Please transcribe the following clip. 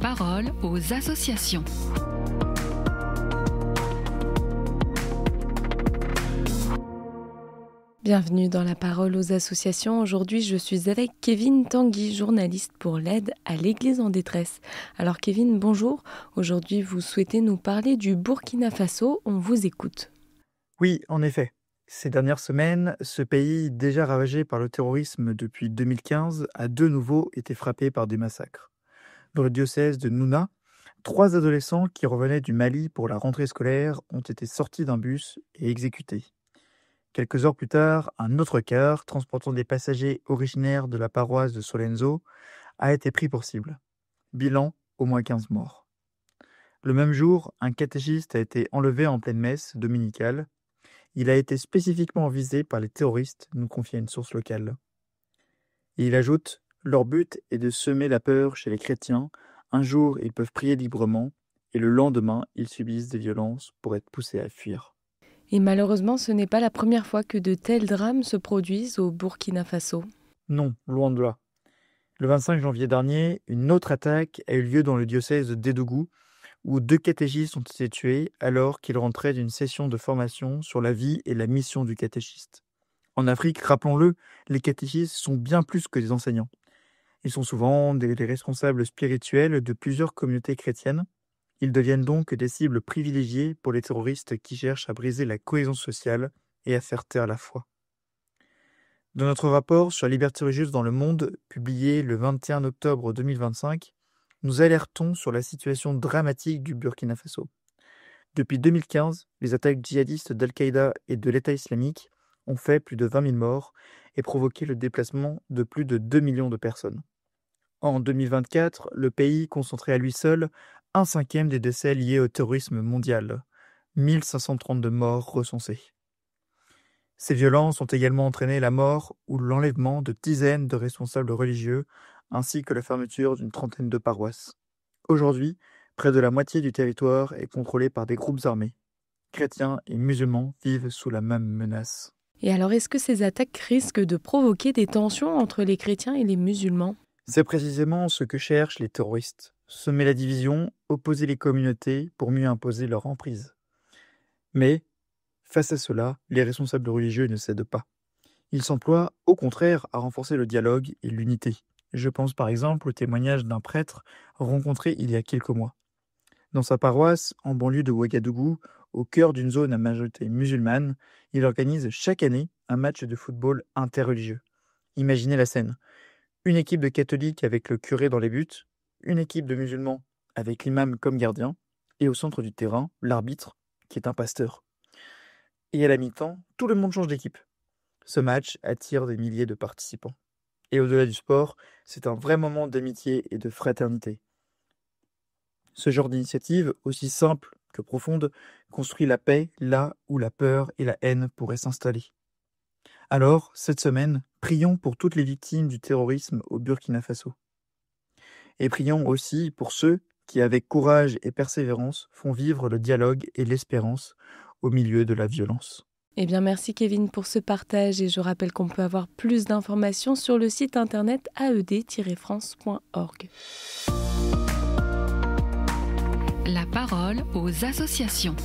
parole aux associations. Bienvenue dans la parole aux associations. Aujourd'hui, je suis avec Kevin Tanguy, journaliste pour l'aide à l'Église en détresse. Alors Kevin, bonjour. Aujourd'hui, vous souhaitez nous parler du Burkina Faso. On vous écoute. Oui, en effet. Ces dernières semaines, ce pays, déjà ravagé par le terrorisme depuis 2015, a de nouveau été frappé par des massacres. Dans le diocèse de Nouna, 3 adolescents qui revenaient du Mali pour la rentrée scolaire ont été sortis d'un bus et exécutés. Quelques heures plus tard, un autre car, transportant des passagers originaires de la paroisse de Solenzo, a été pris pour cible. Bilan, au moins 15 morts. Le même jour, un catéchiste a été enlevé en pleine messe dominicale. Il a été spécifiquement visé par les terroristes, nous confie une source locale. Et il ajoute « Leur but est de semer la peur chez les chrétiens. Un jour, ils peuvent prier librement, et le lendemain, ils subissent des violences pour être poussés à fuir. » Et malheureusement, ce n'est pas la première fois que de tels drames se produisent au Burkina Faso. Non, loin de là. Le 25 janvier dernier, une autre attaque a eu lieu dans le diocèse de Dédougou, où 2 catéchistes ont été tués alors qu'ils rentraient d'une session de formation sur la vie et la mission du catéchiste. En Afrique, rappelons-le, les catéchistes sont bien plus que des enseignants. Ils sont souvent des responsables spirituels de plusieurs communautés chrétiennes. Ils deviennent donc des cibles privilégiées pour les terroristes qui cherchent à briser la cohésion sociale et à faire taire la foi. Dans notre rapport sur la liberté religieuse dans le monde, publié le 21 octobre 2025, nous alertons sur la situation dramatique du Burkina Faso. Depuis 2015, les attaques djihadistes d'Al-Qaïda et de l'État islamique ont fait plus de 20 000 morts et provoqué le déplacement de plus de 2 millions de personnes. En 2024, le pays concentrait à lui seul 1/5 des décès liés au terrorisme mondial, 1532 morts recensés. Ces violences ont également entraîné la mort ou l'enlèvement de dizaines de responsables religieux, ainsi que la fermeture d'une trentaine de paroisses. Aujourd'hui, près de la moitié du territoire est contrôlé par des groupes armés. Chrétiens et musulmans vivent sous la même menace. Et alors, est-ce que ces attaques risquent de provoquer des tensions entre les chrétiens et les musulmans ? C'est précisément ce que cherchent les terroristes. Semer la division, opposer les communautés pour mieux imposer leur emprise. Mais, face à cela, les responsables religieux ne cèdent pas. Ils s'emploient, au contraire, à renforcer le dialogue et l'unité. Je pense par exemple au témoignage d'un prêtre rencontré il y a quelques mois. Dans sa paroisse, en banlieue de Ouagadougou, au cœur d'une zone à majorité musulmane, il organise chaque année un match de football interreligieux. Imaginez la scène. Une équipe de catholiques avec le curé dans les buts, une équipe de musulmans avec l'imam comme gardien, et au centre du terrain, l'arbitre, qui est un pasteur. Et à la mi-temps, tout le monde change d'équipe. Ce match attire des milliers de participants. Et au-delà du sport, c'est un vrai moment d'amitié et de fraternité. Ce genre d'initiative, aussi simple que profonde, construit la paix là où la peur et la haine pourraient s'installer. Alors, cette semaine, prions pour toutes les victimes du terrorisme au Burkina Faso. Et prions aussi pour ceux qui, avec courage et persévérance, font vivre le dialogue et l'espérance au milieu de la violence. Eh bien, merci Kevin pour ce partage et je rappelle qu'on peut avoir plus d'informations sur le site internet aed-france.org. La parole aux associations.